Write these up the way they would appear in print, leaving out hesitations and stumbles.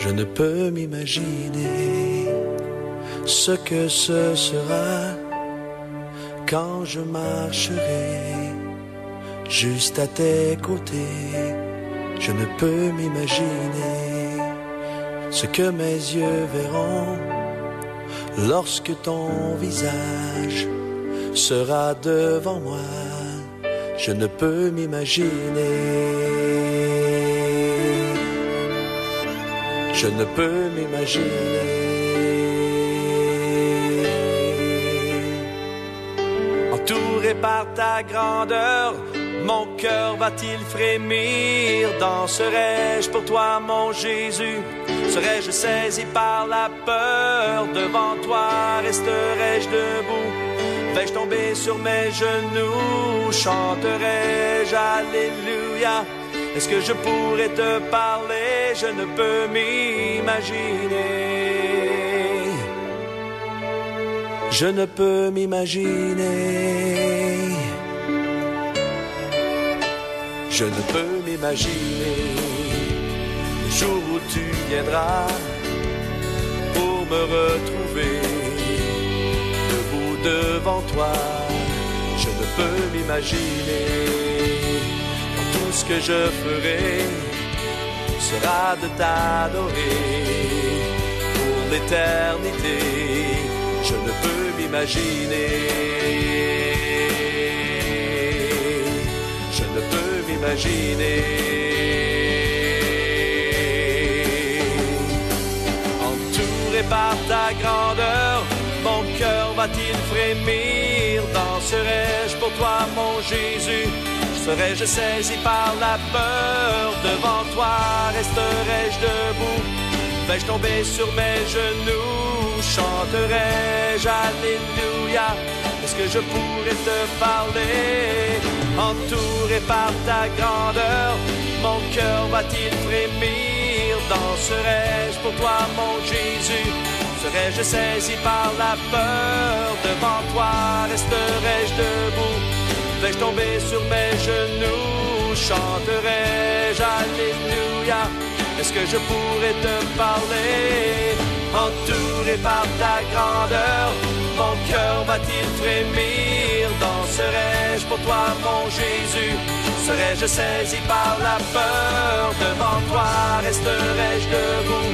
Je ne peux m'imaginer ce que ce sera quand je marcherai juste à tes côtés. Je ne peux m'imaginer ce que mes yeux verront lorsque ton visage sera devant moi. Je ne peux m'imaginer. Je ne peux m'imaginer. Entouré par ta grandeur, mon cœur va-t-il frémir? Danserai-je pour toi, mon Jésus? Serais-je saisi par la peur? Devant toi resterai-je debout? Vais-je tomber sur mes genoux? Chanterai-je Alléluia? Est-ce que je pourrais te parler? Je ne peux m'imaginer. Je ne peux m'imaginer. Je ne peux m'imaginer le jour où tu viendras pour me retrouver debout devant toi. Je ne peux m'imaginer quand tout ce que je ferai sera de t'adorer pour l'éternité. Je ne peux m'imaginer. Je ne peux m'imaginer. Entouré par ta grandeur, mon cœur va-t-il frémir? Danserai-je pour toi, mon Jésus? Serais-je saisi par la peur? Devant toi resterai-je debout? Vais-je tomber sur mes genoux? Chanterai-je Alléluia? Est-ce que je pourrais te parler? Entouré par ta grandeur, mon cœur va-t-il frémir? Danserai-je pour toi, mon Jésus? Serais-je saisi par la peur? Devant toi resterai-je debout? Vais-je tomber sur mes genoux? Chanterai-je Alléluia? Est-ce que je pourrais te parler? Entouré par ta grandeur, mon cœur va-t-il frémir? Danserai-je pour toi, mon Jésus? Serais-je saisi par la peur? Devant toi resterai-je debout?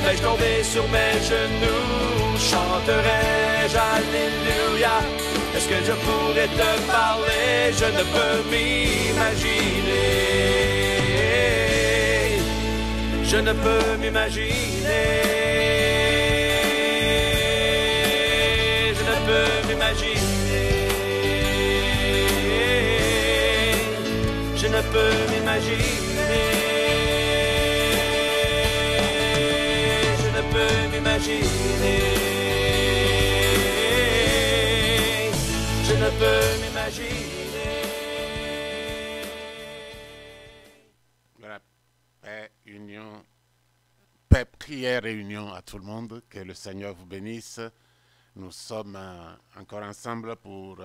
Vais-je tomber sur mes genoux? Chanterai-je Alléluia? Est-ce que je pourrais te parler? Je ne peux m'imaginer. Je ne peux m'imaginer. Je ne peux m'imaginer. Je ne peux m'imaginer. Je ne peux m'imaginer. Je ne peux m'imaginer. Voilà, paix, union, paix, prière et union à tout le monde. Que le Seigneur vous bénisse. Nous sommes encore ensemble pour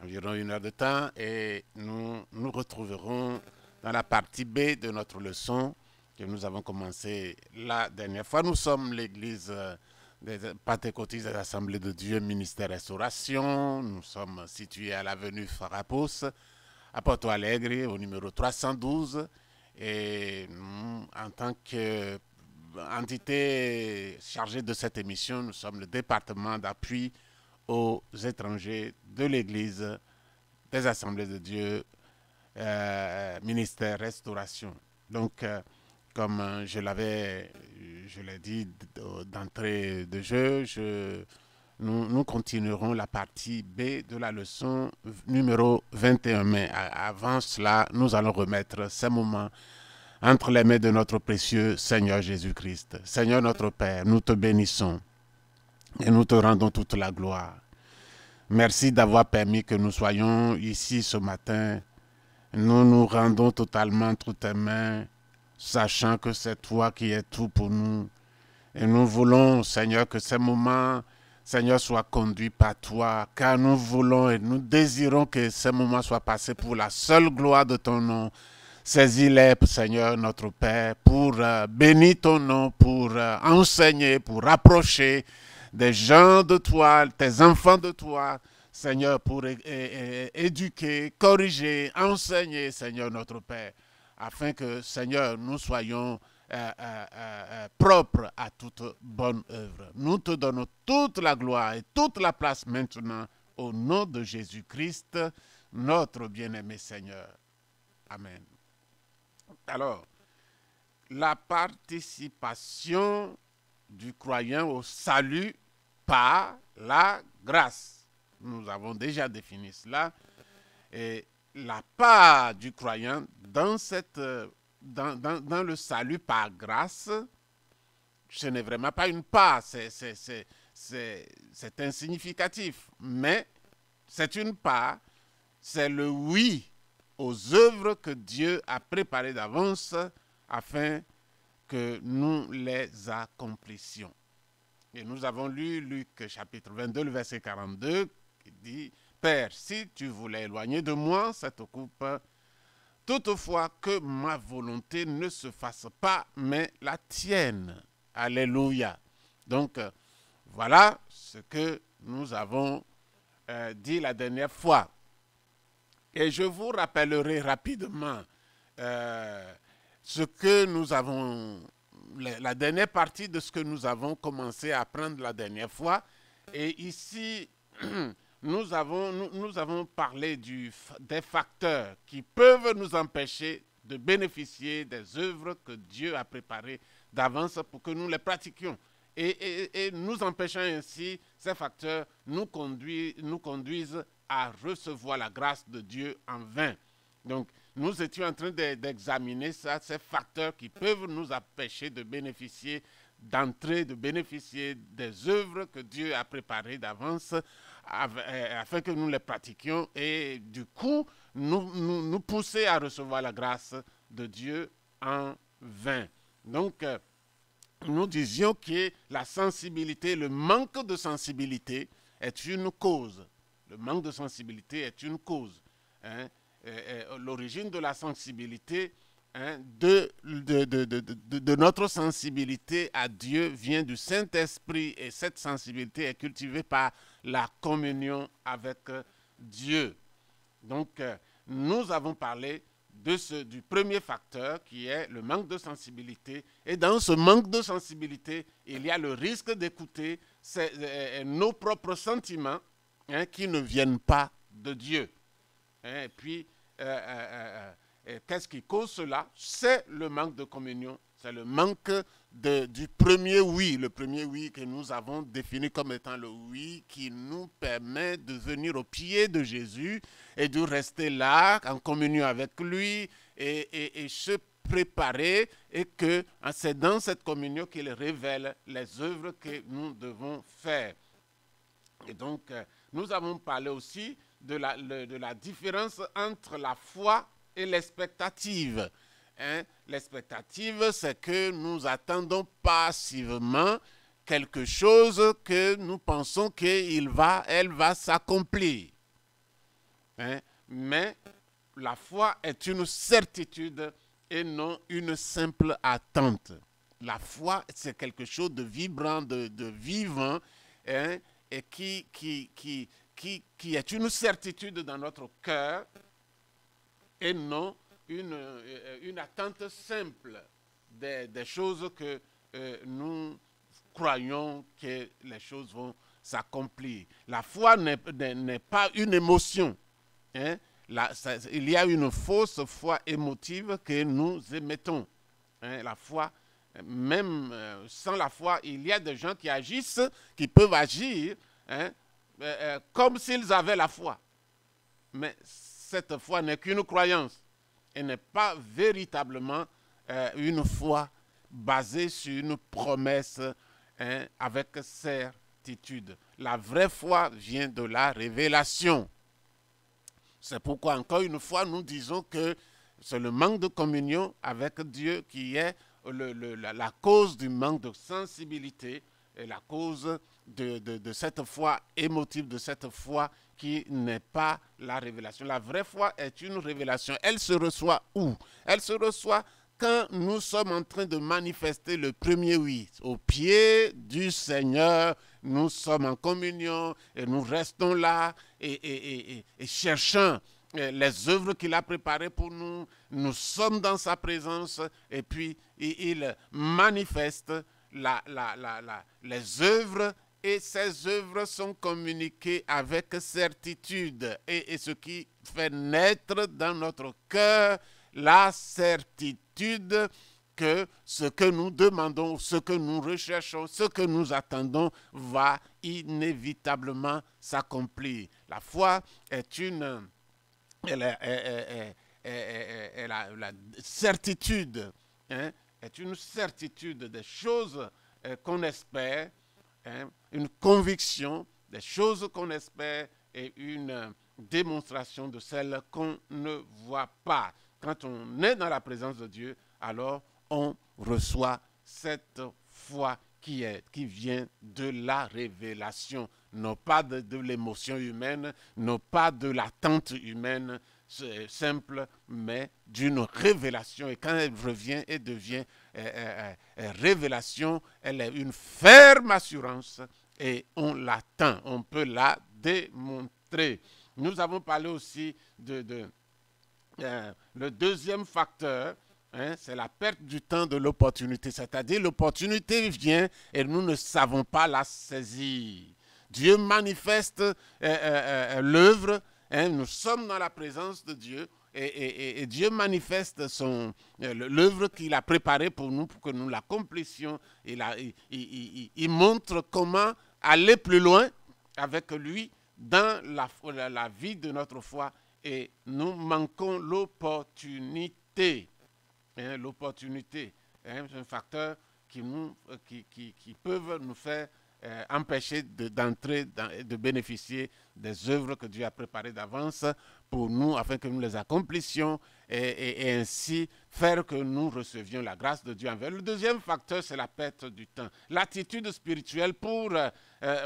environ 1 heure de temps et nous nous retrouverons dans la partie B de notre leçon que nous avons commencé la dernière fois. Nous sommes l'église des Pentecôtistes des Assemblées de Dieu, ministère Restauration. Nous sommes situés à l'avenue Farapos, à Porto Alegre, au numéro 312. Et nous, en tant qu'entité chargée de cette émission, nous sommes le département d'appui aux étrangers de l'église des Assemblées de Dieu, ministère Restauration. Donc, comme je l'ai dit d'entrée de jeu, nous continuerons la partie B de la leçon numéro 21. Mais avant cela, nous allons remettre ces moments entre les mains de notre précieux Seigneur Jésus-Christ. Seigneur notre Père, nous te bénissons et nous te rendons toute la gloire. Merci d'avoir permis que nous soyons ici ce matin. Nous nous rendons totalement entre tes mains, sachant que c'est toi qui es tout pour nous. Et nous voulons, Seigneur, que ces moments, Seigneur, soient conduits par toi, car nous voulons et nous désirons que ces moments soient passés pour la seule gloire de ton nom. Saisis-les, Seigneur, notre Père, pour bénir ton nom, pour enseigner, pour rapprocher des gens de toi, tes enfants de toi, Seigneur, pour éduquer, corriger, enseigner, Seigneur, notre Père, afin que, Seigneur, nous soyons propres à toute bonne œuvre. Nous te donnons toute la gloire et toute la place maintenant, au nom de Jésus-Christ, notre bien-aimé Seigneur. Amen. Alors, la participation du croyant au salut par la grâce. Nous avons déjà défini cela. Et la part du croyant dans le salut par grâce, ce n'est vraiment pas une part, c'est insignificatif, mais c'est une part, c'est le oui aux œuvres que Dieu a préparées d'avance afin que nous les accomplissions. Et nous avons lu Luc chapitre 22, le verset 42, qui dit « Père, si tu voulais éloigner de moi cette coupe, toutefois que ma volonté ne se fasse pas, mais la tienne. » Alléluia. Donc, voilà ce que nous avons dit la dernière fois. Et je vous rappellerai rapidement ce que nous avons, la dernière partie de ce que nous avons commencé à apprendre la dernière fois. Et ici, nous avons parlé des facteurs qui peuvent nous empêcher de bénéficier des œuvres que Dieu a préparées d'avance pour que nous les pratiquions. Et nous empêchant ainsi, ces facteurs nous conduisent à recevoir la grâce de Dieu en vain. Donc, nous étions en train d'examiner ces facteurs qui peuvent nous empêcher de bénéficier de bénéficier des œuvres que Dieu a préparées d'avance afin que nous les pratiquions et du coup, nous pousser à recevoir la grâce de Dieu en vain. Donc, nous disions que la sensibilité, le manque de sensibilité est une cause. Le manque de sensibilité est une cause. Hein. L'origine de la sensibilité, hein, de notre sensibilité à Dieu vient du Saint-Esprit et cette sensibilité est cultivée par la communion avec Dieu. Donc, nous avons parlé du premier facteur qui est le manque de sensibilité. Et dans ce manque de sensibilité, il y a le risque d'écouter nos propres sentiments, hein, qui ne viennent pas de Dieu. Hein, et puis, qu'est-ce qui cause cela? C'est le manque de communion. C'est le manque du premier oui. Le premier oui que nous avons défini comme étant le oui qui nous permet de venir au pied de Jésus et de rester là en communion avec lui et se préparer et que c'est dans cette communion qu'il révèle les œuvres que nous devons faire. Et donc, nous avons parlé aussi de la différence entre la foi et l'expectative. Hein? L'expectative, c'est que nous attendons passivement quelque chose que nous pensons qu'elle va s'accomplir. Hein? Mais la foi est une certitude et non une simple attente. La foi, c'est quelque chose de vibrant, de vivant, hein? Et qui est une certitude dans notre cœur et non une attente simple des choses que nous croyons que les choses vont s'accomplir. La foi n'est pas une émotion. Hein? Il y a une fausse foi émotive que nous émettons. Hein? La foi, même sans la foi, il y a des gens qui peuvent agir, hein, comme s'ils avaient la foi. Mais cette foi n'est qu'une croyance et n'est pas véritablement une foi basée sur une promesse, hein, avec certitude. La vraie foi vient de la révélation. C'est pourquoi, encore une fois, nous disons que c'est le manque de communion avec Dieu qui est la cause du manque de sensibilité et la cause de cette foi émotive, de cette foi qui n'est pas la révélation. La vraie foi est une révélation. Elle se reçoit où? Elle se reçoit quand nous sommes en train de manifester le premier oui. Au pied du Seigneur, nous sommes en communion et nous restons là et cherchons les œuvres qu'il a préparées pour nous. Nous sommes dans sa présence et puis il manifeste les œuvres. Et ces œuvres sont communiquées avec certitude. Et ce qui fait naître dans notre cœur la certitude que ce que nous demandons, ce que nous recherchons, ce que nous attendons va inévitablement s'accomplir. La foi est la certitude, est une certitude des choses qu'on espère, une conviction des choses qu'on espère et une démonstration de celles qu'on ne voit pas. Quand on est dans la présence de Dieu, alors on reçoit cette foi qui vient de la révélation, non pas de l'émotion humaine, non pas de l'attente humaine simple, mais d'une révélation. Et quand elle revient et devient révélation, elle est une ferme assurance et on l'attend, on peut la démontrer. Nous avons parlé aussi le deuxième facteur, c'est la perte du temps de l'opportunité, c'est-à-dire l'opportunité vient et nous ne savons pas la saisir. Dieu manifeste l'œuvre, nous sommes dans la présence de Dieu et Dieu manifeste l'œuvre qu'il a préparée pour nous, pour que nous l'accomplissions. Il montre comment aller plus loin avec lui dans la vie de notre foi et nous manquons l'opportunité. L'opportunité, c'est un facteur qui peut nous faire empêcher d'entrer et de bénéficier des œuvres que Dieu a préparées d'avance pour nous afin que nous les accomplissions et ainsi faire que nous recevions la grâce de Dieu envers. Le deuxième facteur, c'est la perte du temps. L'attitude spirituelle pour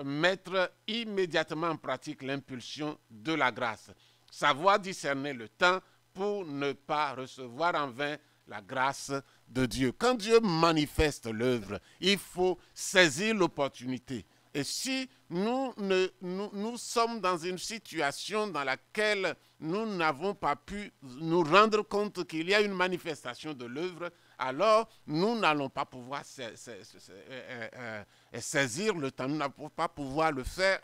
mettre immédiatement en pratique l'impulsion de la grâce. Savoir discerner le temps pour ne pas recevoir en vain la grâce de Dieu. Quand Dieu manifeste l'œuvre, il faut saisir l'opportunité. Et si nous sommes dans une situation dans laquelle nous n'avons pas pu nous rendre compte qu'il y a une manifestation de l'œuvre, alors nous n'allons pas pouvoir saisir le temps, nous n'allons pas pouvoir le faire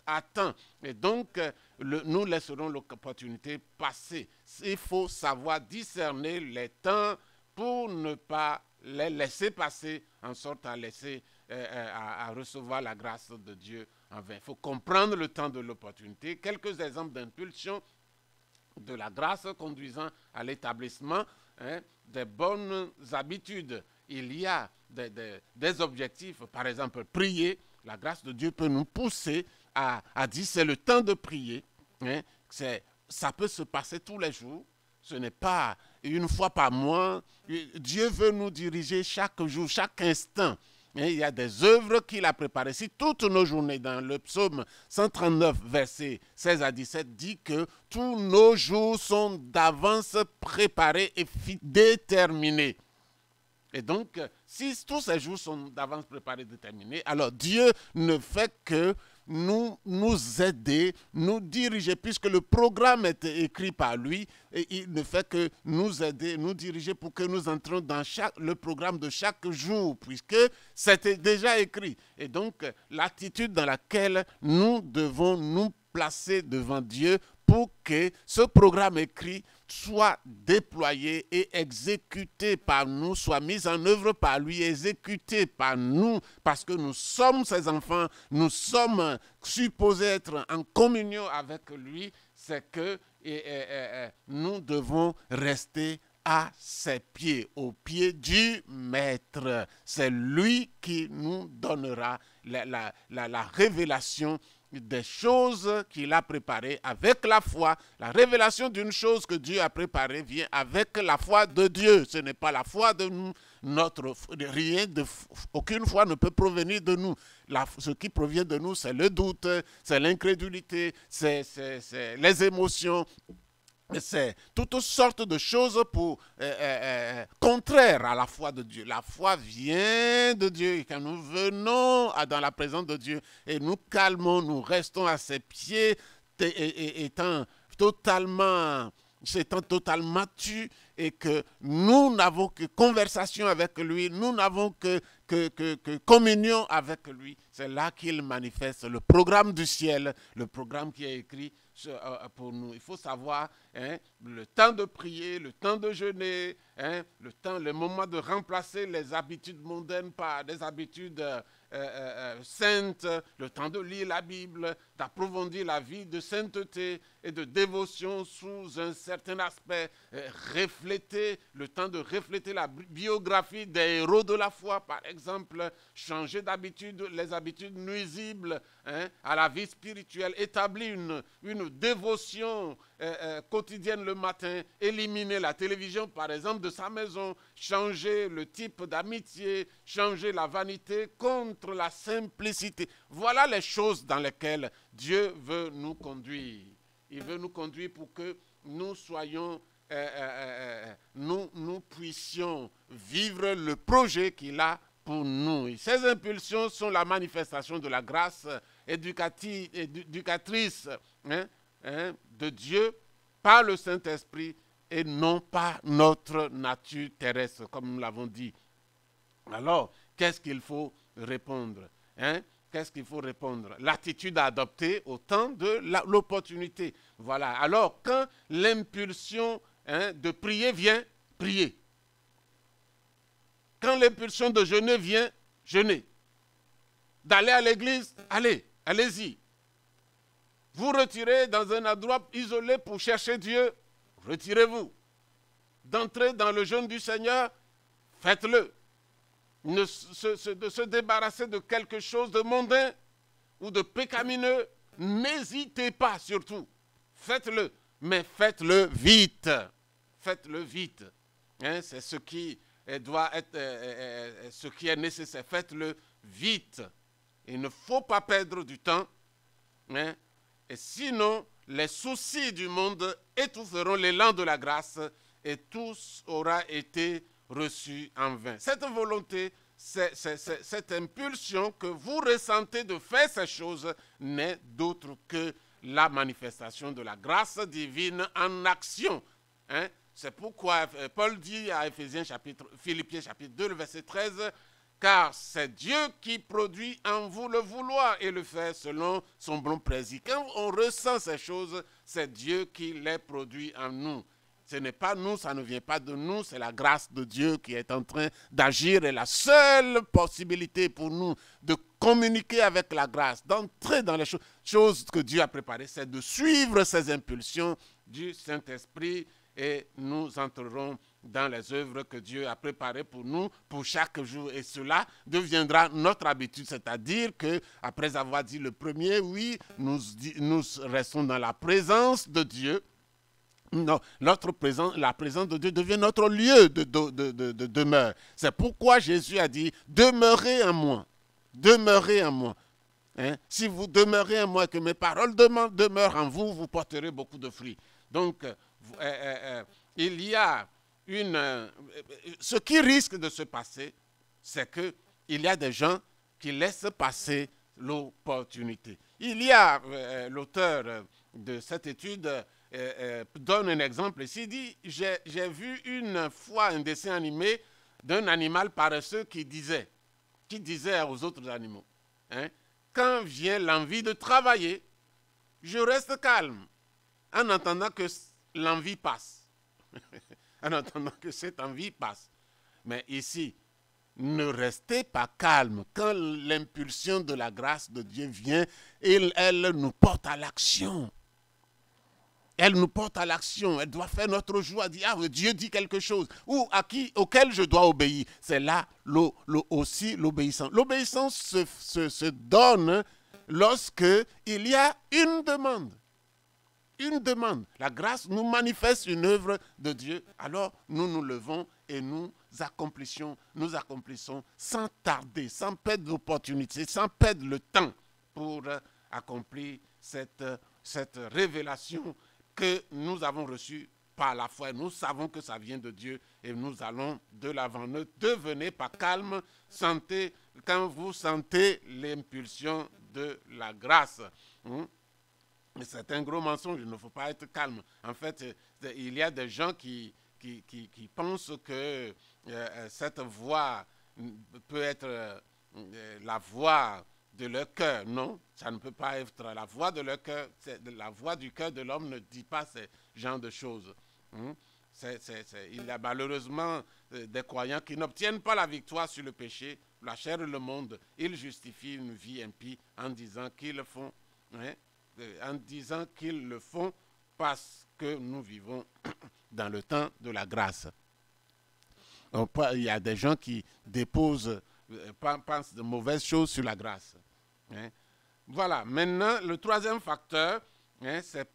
à temps. Et donc, nous laisserons l'opportunité passer. Il faut savoir discerner les temps pour ne pas les laisser passer en sorte à recevoir la grâce de Dieu en vain. Il faut comprendre le temps de l'opportunité. Quelques exemples d'impulsion de la grâce conduisant à l'établissement des bonnes habitudes. Il y a des objectifs, par exemple, prier. La grâce de Dieu peut nous pousser à dire c'est le temps de prier. Ça peut se passer tous les jours. Ce n'est pas une fois par mois. Dieu veut nous diriger chaque jour, chaque instant. Il y a des œuvres qu'il a préparées. Si toutes nos journées, dans le psaume 139, versets 16 à 17, dit que tous nos jours sont d'avance préparés et déterminés. Et donc, si tous ces jours sont d'avance préparés et déterminés, alors Dieu ne fait que nous aider, nous diriger, puisque le programme est écrit par lui, et il ne fait que nous aider, nous diriger pour que nous entrions dans le programme de chaque jour, puisque c'était déjà écrit. Et donc, l'attitude dans laquelle nous devons nous placer devant Dieu pour que ce programme écrit soit déployé et exécuté par nous, soit mis en œuvre par lui, exécuté par nous, parce que nous sommes ses enfants, nous sommes supposés être en communion avec lui, c'est que nous devons rester à ses pieds, aux pieds du Maître. C'est lui qui nous donnera la révélation des choses qu'il a préparées avec la foi. La révélation d'une chose que Dieu a préparée vient avec la foi de Dieu. Ce n'est pas la foi de nous. Aucune foi ne peut provenir de nous. Ce qui provient de nous, c'est le doute, c'est l'incrédulité, c'est les émotions. C'est toutes sortes de choses contraires à la foi de Dieu. La foi vient de Dieu et quand nous venons dans la présence de Dieu et nous calmons, nous restons à ses pieds étant totalement tu et que nous n'avons que conversation avec lui, nous n'avons que communion avec lui. C'est là qu'il manifeste le programme du ciel, le programme qui est écrit pour nous. Il faut savoir le temps de prier, le temps de jeûner, le moment de remplacer les habitudes mondaines par des habitudes saintes, le temps de lire la Bible, d'approfondir la vie de sainteté et de dévotion sous un certain aspect, le temps de refléter la biographie des héros de la foi, par exemple, changer d'habitude, les habitudes nuisibles à la vie spirituelle, établir une dévotion quotidienne le matin, éliminer la télévision, par exemple, de sa maison, changer le type d'amitié, changer la vanité contre la simplicité. Voilà les choses dans lesquelles Dieu veut nous conduire. Il veut nous conduire pour que nous soyons, nous puissions vivre le projet qu'il a pour nous. Et ces impulsions sont la manifestation de la grâce éducatrice de Dieu par le Saint-Esprit et non par notre nature terrestre, comme nous l'avons dit. Alors, qu'est-ce qu'il faut répondre? Qu'est-ce qu'il faut répondre? L'attitude à adopter au temps de l'opportunité. Voilà. Alors, quand l'impulsion de prier vient, priez. Quand l'impulsion de jeûner vient, jeûnez. D'aller à l'église, allez-y. Vous retirez dans un endroit isolé pour chercher Dieu, retirez-vous. D'entrer dans le jeûne du Seigneur, faites-le. De se débarrasser de quelque chose de mondain ou de pécamineux, n'hésitez pas surtout. Faites-le, mais faites-le vite. Faites-le vite. C'est ce qui doit être, ce qui est nécessaire. Faites-le vite. Il ne faut pas perdre du temps. Et sinon, les soucis du monde étoufferont l'élan de la grâce et tout aura été reçu en vain. Cette volonté, cette impulsion que vous ressentez de faire ces choses n'est d'autre que la manifestation de la grâce divine en action. C'est pourquoi Paul dit à Philippiens chapitre 2, le verset 13, « Car c'est Dieu qui produit en vous le vouloir et le faire selon son bon plaisir. » Quand on ressent ces choses, c'est Dieu qui les produit en nous. Ce n'est pas nous, ça ne vient pas de nous, c'est la grâce de Dieu qui est en train d'agir. Et la seule possibilité pour nous de communiquer avec la grâce, d'entrer dans les choses que Dieu a préparées, c'est de suivre ces impulsions du Saint-Esprit et nous entrerons dans les œuvres que Dieu a préparées pour nous, pour chaque jour. Et cela deviendra notre habitude, c'est-à-dire qu'après avoir dit le premier, oui, nous restons dans la présence de Dieu. Non, la présence de Dieu devient notre lieu de demeure. C'est pourquoi Jésus a dit, demeurez en moi, demeurez en moi. Si vous demeurez en moi et que mes paroles demeurent en vous, vous porterez beaucoup de fruits. Donc, il y a ce qui risque de se passer, c'est qu'il y a des gens qui laissent passer l'opportunité. Il y a l'auteur de cette étude donne un exemple ici, il dit, j'ai vu une fois un dessin animé d'un animal paresseux qui disait aux autres animaux, quand vient l'envie de travailler, je reste calme en attendant que l'envie passe. En attendant que cette envie passe. Mais ici, ne restez pas calme. Quand l'impulsion de la grâce de Dieu vient, elle nous porte à l'action. Elle nous porte à l'action. Elle doit faire notre joie. Dire, ah, Dieu dit quelque chose. Ou auquel je dois obéir. C'est là aussi l'obéissance. L'obéissance se donne lorsque il y a une demande. Une demande. La grâce nous manifeste une œuvre de Dieu. Alors nous nous levons et nous accomplissons sans tarder, sans perdre d'opportunité, sans perdre le temps pour accomplir cette révélation que nous avons reçue par la foi. Nous savons que ça vient de Dieu et nous allons de l'avant. Ne devenez pas calme, quand vous sentez l'impulsion de la grâce. C'est un gros mensonge, il ne faut pas être calme. En fait, il y a des gens qui pensent que cette voix peut être la voix de leur cœur. Non, ça ne peut pas être la voix de leur cœur. La voix du cœur de l'homme ne dit pas ce genre de choses. Il y a malheureusement des croyants qui n'obtiennent pas la victoire sur le péché, la chair et le monde. Ils justifient une vie impie en disant qu'ils le font. Parce que nous vivons dans le temps de la grâce. Donc, il y a des gens qui pensent de mauvaises choses sur la grâce. Voilà, maintenant, le troisième facteur, c'est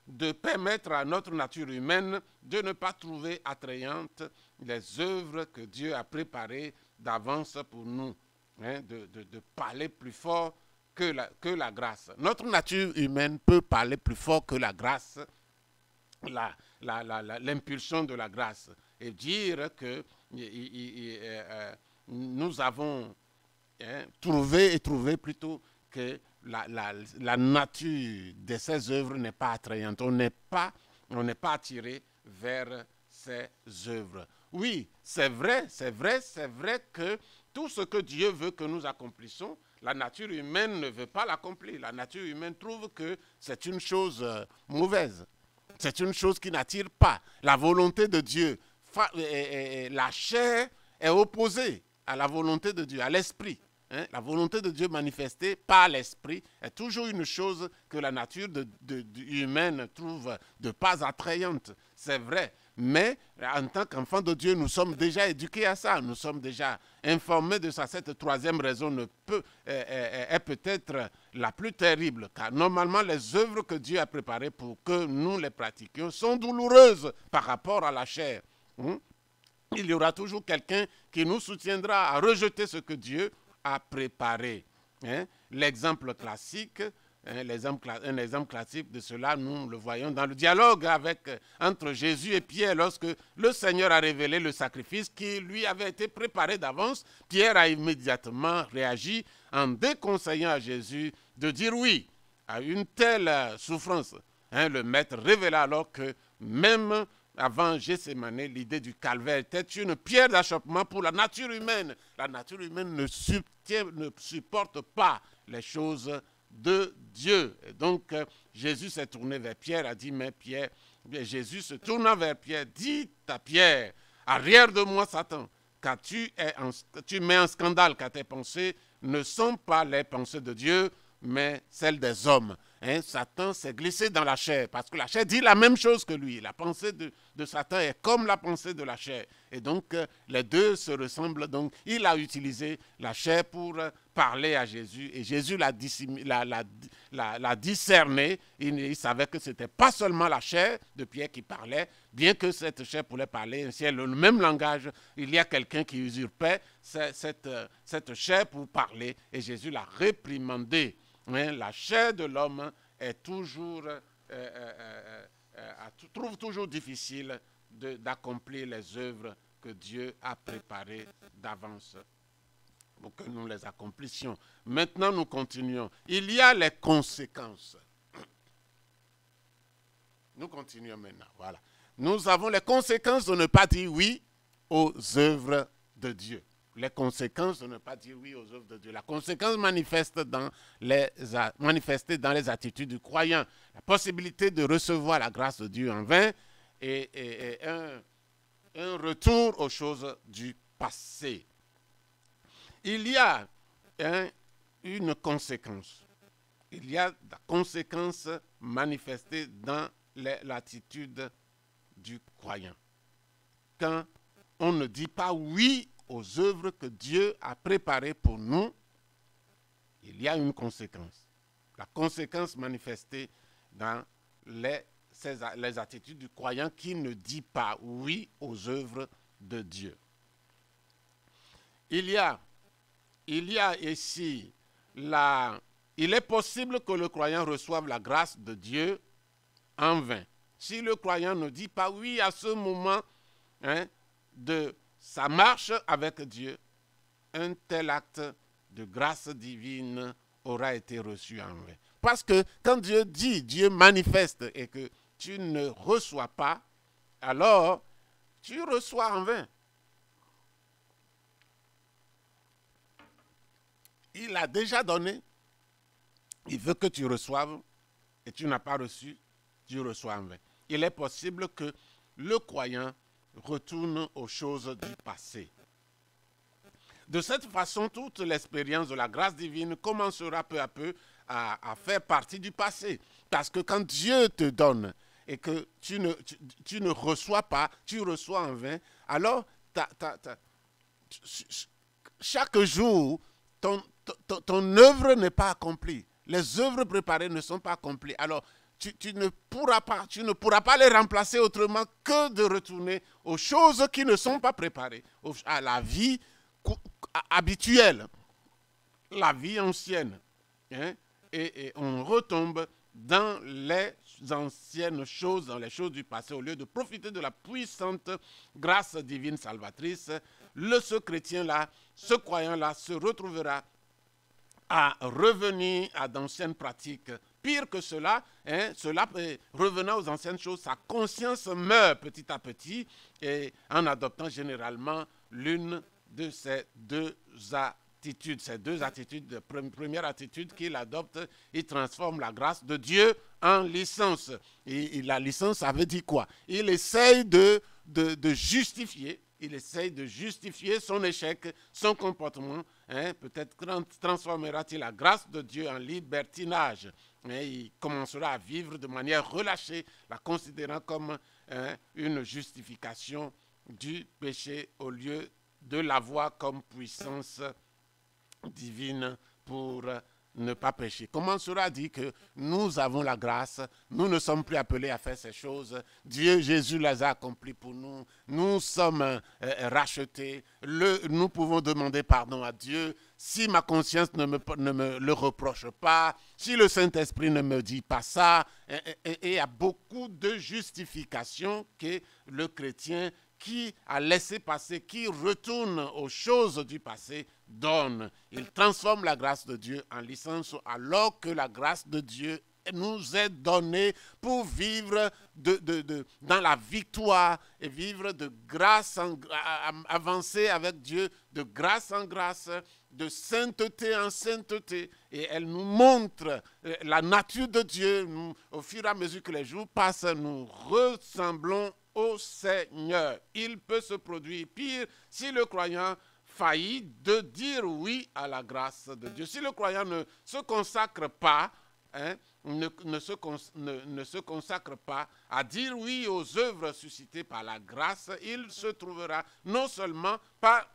de permettre à notre nature humaine de ne pas trouver attrayantes les œuvres que Dieu a préparées d'avance pour nous, de parler plus fort que la grâce. Notre nature humaine peut parler plus fort que la grâce, l'impulsion de la grâce, et dire que nous avons trouvé plutôt que la nature de ces œuvres n'est pas attrayante. On n'est pas attiré vers ces œuvres. Oui, c'est vrai que tout ce que Dieu veut que nous accomplissions, la nature humaine ne veut pas l'accomplir. La nature humaine trouve que c'est une chose mauvaise. C'est une chose qui n'attire pas. La volonté de Dieu, la chair est opposée à la volonté de Dieu, à l'esprit. La volonté de Dieu manifestée par l'esprit est toujours une chose que la nature humaine trouve de pas attrayante. C'est vrai. Mais en tant qu'enfants de Dieu, nous sommes déjà éduqués à ça. Nous sommes déjà informés de ça. Cette troisième raison est peut-être la plus terrible. Car normalement, les œuvres que Dieu a préparées pour que nous les pratiquions sont douloureuses par rapport à la chair. Il y aura toujours quelqu'un qui nous soutiendra à rejeter ce que Dieu a préparé. L'exemple classique, un exemple classique de cela, nous le voyons dans le dialogue entre Jésus et Pierre. Lorsque le Seigneur a révélé le sacrifice qui lui avait été préparé d'avance, Pierre a immédiatement réagi en déconseillant à Jésus de dire oui à une telle souffrance. Le maître révéla alors que même avant Gethsémane, l'idée du calvaire était une pierre d'achoppement pour la nature humaine. La nature humaine ne supporte pas les choses de Dieu. Et donc, Jésus s'est tourné vers Pierre, a dit, mais Pierre, Jésus se tournant vers Pierre, dit à Pierre, arrière de moi, Satan, car tu mets en scandale, car tes pensées ne sont pas les pensées de Dieu, mais celles des hommes. Satan s'est glissé dans la chair, parce que la chair dit la même chose que lui. La pensée de Satan est comme la pensée de la chair. Et donc, les deux se ressemblent. Donc, il a utilisé la chair pour parler à Jésus. Et Jésus l'a discerné. Il savait que ce n'était pas seulement la chair de Pierre qui parlait, bien que cette chair pouvait parler. C'est le même langage. Il y a quelqu'un qui usurpait cette chair pour parler. Et Jésus l'a réprimandé. La chair de l'homme est trouve toujours difficile d'accomplir les œuvres que Dieu a préparées d'avance pour que nous les accomplissions. Maintenant, nous continuons. Il y a les conséquences. Nous continuons maintenant. Voilà. Nous avons les conséquences de ne pas dire oui aux œuvres de Dieu. Les conséquences de ne pas dire oui aux œuvres de Dieu. La conséquence manifestée dans les attitudes du croyant. La possibilité de recevoir la grâce de Dieu en vain et un retour aux choses du passé. Il y a une conséquence. Il y a la conséquence manifestée dans l'attitude du croyant. Quand on ne dit pas oui aux œuvres que Dieu a préparées pour nous, il y a une conséquence. La conséquence manifestée dans les attitudes du croyant qui ne dit pas oui aux œuvres de Dieu. Il y a ici il est possible que le croyant reçoive la grâce de Dieu en vain. Si le croyant ne dit pas oui à ce moment de sa marche avec Dieu, un tel acte de grâce divine aura été reçu en vain. Parce que quand Dieu dit, Dieu manifeste et que tu ne reçois pas, alors tu reçois en vain. Il a déjà donné, il veut que tu reçoives et tu n'as pas reçu, tu reçois en vain. Il est possible que le croyant retourne aux choses du passé. De cette façon, toute l'expérience de la grâce divine commencera peu à peu à faire partie du passé. Parce que quand Dieu te donne et que tu ne reçois pas, tu reçois en vain, alors chaque jour, ton œuvre n'est pas accomplie. Les œuvres préparées ne sont pas accomplies. Alors, tu ne pourras pas les remplacer autrement que de retourner aux choses qui ne sont pas préparées, à la vie habituelle, la vie ancienne. Et on retombe dans les anciennes choses, dans les choses du passé, au lieu de profiter de la puissante grâce divine salvatrice. Ce chrétien-là, ce croyant-là se retrouvera à revenir à d'anciennes pratiques. Pire que cela, revenant aux anciennes choses, sa conscience meurt petit à petit et en adoptant généralement l'une de ces deux attitudes. Ces deux attitudes, première attitude qu'il adopte, il transforme la grâce de Dieu en licence. Et la licence, ça veut dire quoi? Il essaye de justifier. Il essaye de justifier son échec, son comportement. Peut-être transformera-t-il la grâce de Dieu en libertinage. Il commencera à vivre de manière relâchée, la considérant comme une justification du péché au lieu de la voir comme puissance divine pour ne pas pécher. Comment sera dit que nous avons la grâce, nous ne sommes plus appelés à faire ces choses, Dieu, Jésus les a accomplis pour nous, nous sommes rachetés, nous pouvons demander pardon à Dieu, si ma conscience ne me le reproche pas, si le Saint-Esprit ne me dit pas ça, et il y a beaucoup de justifications que le chrétien qui a laissé passer, qui retourne aux choses du passé, donne. Il transforme la grâce de Dieu en licence alors que la grâce de Dieu nous est donnée pour vivre dans la victoire et vivre de grâce, avancer avec Dieu de grâce en grâce, de sainteté en sainteté. Et elle nous montre la nature de Dieu. Au fur et à mesure que les jours passent, nous ressemblons au Seigneur. Il peut se produire pire si le croyant faillit de dire oui à la grâce de Dieu. Si le croyant ne se consacre pas, ne se consacre pas à dire oui aux œuvres suscitées par la grâce, il se trouvera non seulement pas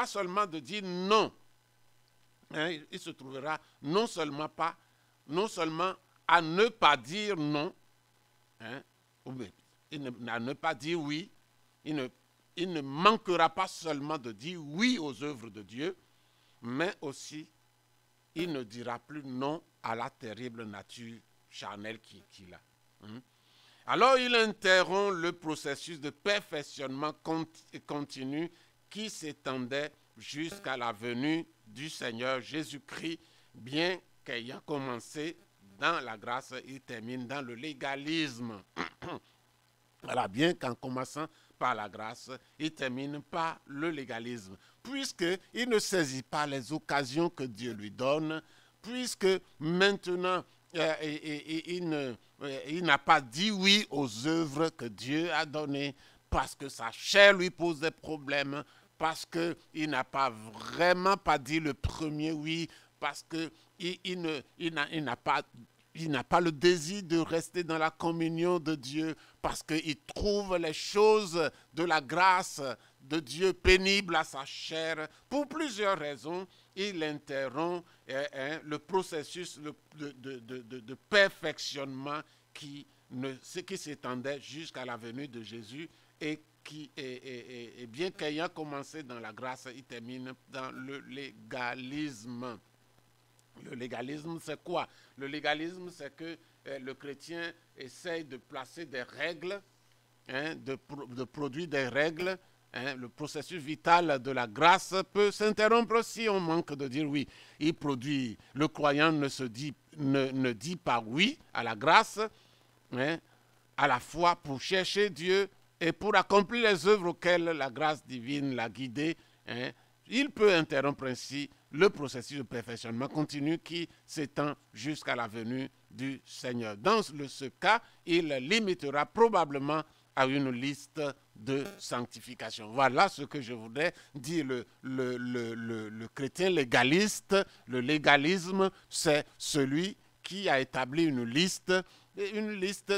seulement de dire non, il se trouvera non seulement à ne pas dire non, à ne pas dire oui, il ne manquera pas seulement de dire oui aux œuvres de Dieu, mais aussi il ne dira plus non à la terrible nature charnelle qu'il a. Alors il interrompt le processus de perfectionnement continu qui s'étendait jusqu'à la venue du Seigneur Jésus-Christ, bien qu'ayant commencé dans la grâce, il termine dans le légalisme. Voilà, bien qu'en commençant par la grâce, il termine par le légalisme, puisqu'il ne saisit pas les occasions que Dieu lui donne, puisque maintenant, il n'a pas dit oui aux œuvres que Dieu a données, parce que sa chair lui pose des problèmes, parce qu'il n'a pas vraiment pas dit le premier oui, parce qu'il n'a pas le désir de rester dans la communion de Dieu parce qu'il trouve les choses de la grâce de Dieu pénible à sa chair. Pour plusieurs raisons, il interrompt le processus de perfectionnement qui s'étendait jusqu'à la venue de Jésus et bien qu'ayant commencé dans la grâce, il termine dans le légalisme. Le légalisme, c'est quoi? Le légalisme, c'est que le chrétien essaye de placer des règles, de produire des règles. Le processus vital de la grâce peut s'interrompre si on manque de dire oui. Il produit, le croyant ne dit pas oui à la grâce, à la fois pour chercher Dieu et pour accomplir les œuvres auxquelles la grâce divine l'a guidé. Il peut interrompre ainsi le processus de perfectionnement continu qui s'étend jusqu'à la venue du Seigneur. Dans ce cas, il limitera probablement à une liste de sanctification. Voilà ce que je voudrais dire. Le chrétien légaliste, le légalisme, c'est celui qui a établi une liste. Et une liste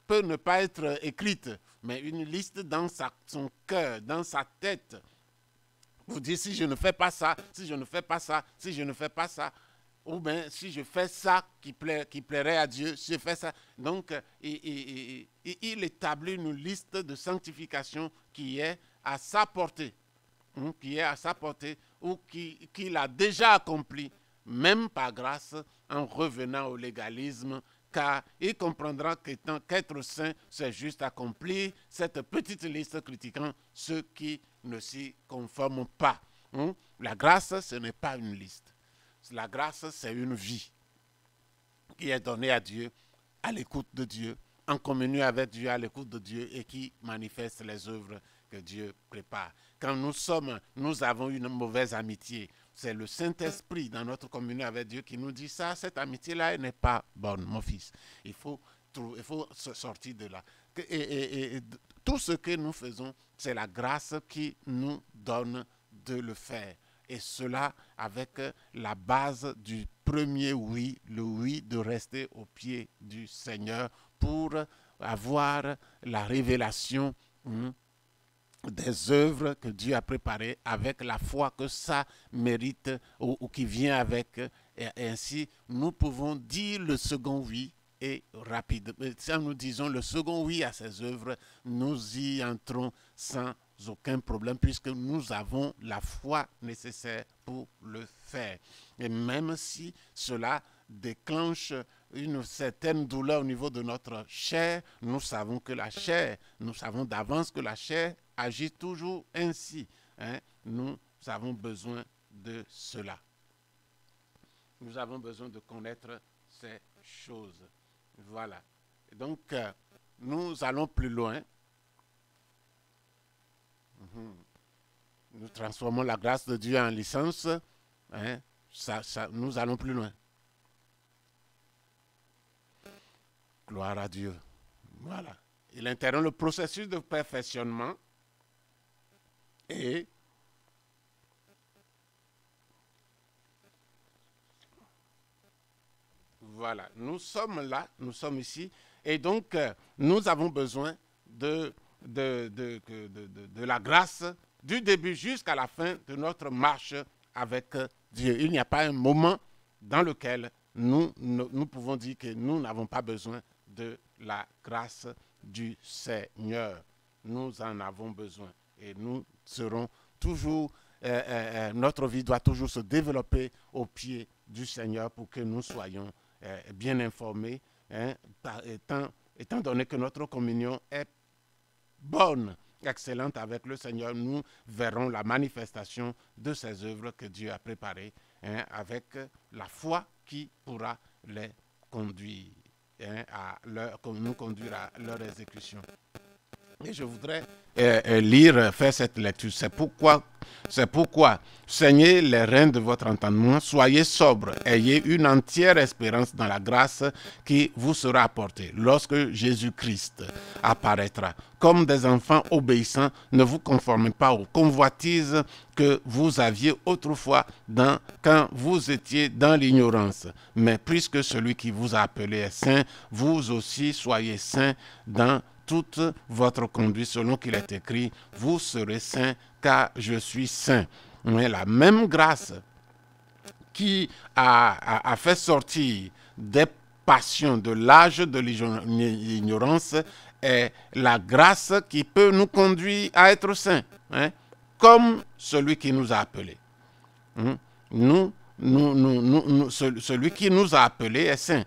peut ne pas être écrite, mais une liste dans son cœur, dans sa tête. Vous dites, si je ne fais pas ça, si je ne fais pas ça, si je ne fais pas ça, ou bien si je fais ça qui plairait à Dieu, si je fais ça. Donc, il établit une liste de sanctification qui est à sa portée, ou qu'il a déjà accompli, même par grâce, en revenant au légalisme, car il comprendra qu'être saint, c'est juste accomplir cette petite liste critiquant ceux qui ne s'y conforment pas. La grâce, ce n'est pas une liste. La grâce, c'est une vie qui est donnée à Dieu, à l'écoute de Dieu, en communion avec Dieu, à l'écoute de Dieu et qui manifeste les œuvres que Dieu prépare. Quand nous avons une mauvaise amitié, c'est le Saint-Esprit dans notre communion avec Dieu qui nous dit ça, cette amitié-là n'est pas bonne, mon fils. Il faut sortir de là. Et tout ce que nous faisons, c'est la grâce qui nous donne de le faire. Et cela avec la base du premier oui, le oui de rester au pied du Seigneur pour avoir la révélation des œuvres que Dieu a préparées avec la foi que ça mérite ou qui vient avec. Et ainsi, nous pouvons dire le second oui et rapide. Si nous disons le second oui à ces œuvres, nous y entrons sans aucun problème puisque nous avons la foi nécessaire pour le faire. Et même si cela déclenche une certaine douleur au niveau de notre chair, nous savons d'avance que la chair agit toujours ainsi. Nous avons besoin de cela. Nous avons besoin de connaître ces choses. Voilà. Donc, nous allons plus loin. Nous transformons la grâce de Dieu en licence. Nous allons plus loin. Gloire à Dieu. Voilà. Il interrompt le processus de perfectionnement et voilà. Nous sommes là, nous sommes ici et donc nous avons besoin de la grâce du début jusqu'à la fin de notre marche avec Dieu. Il n'y a pas un moment dans lequel nous pouvons dire que nous n'avons pas besoin de la grâce du Seigneur. Nous en avons besoin et nous serons toujours, notre vie doit toujours se développer au pied du Seigneur pour que nous soyons bien informés, étant donné que notre communion est bonne, excellente avec le Seigneur, nous verrons la manifestation de ces œuvres que Dieu a préparées avec la foi qui pourra les conduire, nous conduire à leur exécution. Et je voudrais faire cette lecture. C'est pourquoi, saignez les reins de votre entendement, soyez sobres, ayez une entière espérance dans la grâce qui vous sera apportée lorsque Jésus-Christ apparaîtra. Comme des enfants obéissants, ne vous conformez pas aux convoitises que vous aviez autrefois quand vous étiez dans l'ignorance. Mais puisque celui qui vous a appelé est saint, vous aussi soyez saints dans toute votre conduite, selon qu'il est écrit, vous serez saints, car je suis saint. Mais la même grâce qui a fait sortir des passions de l'âge de l'ignorance est la grâce qui peut nous conduire à être saints, hein, comme celui qui nous a appelés. Celui qui nous a appelés est saint,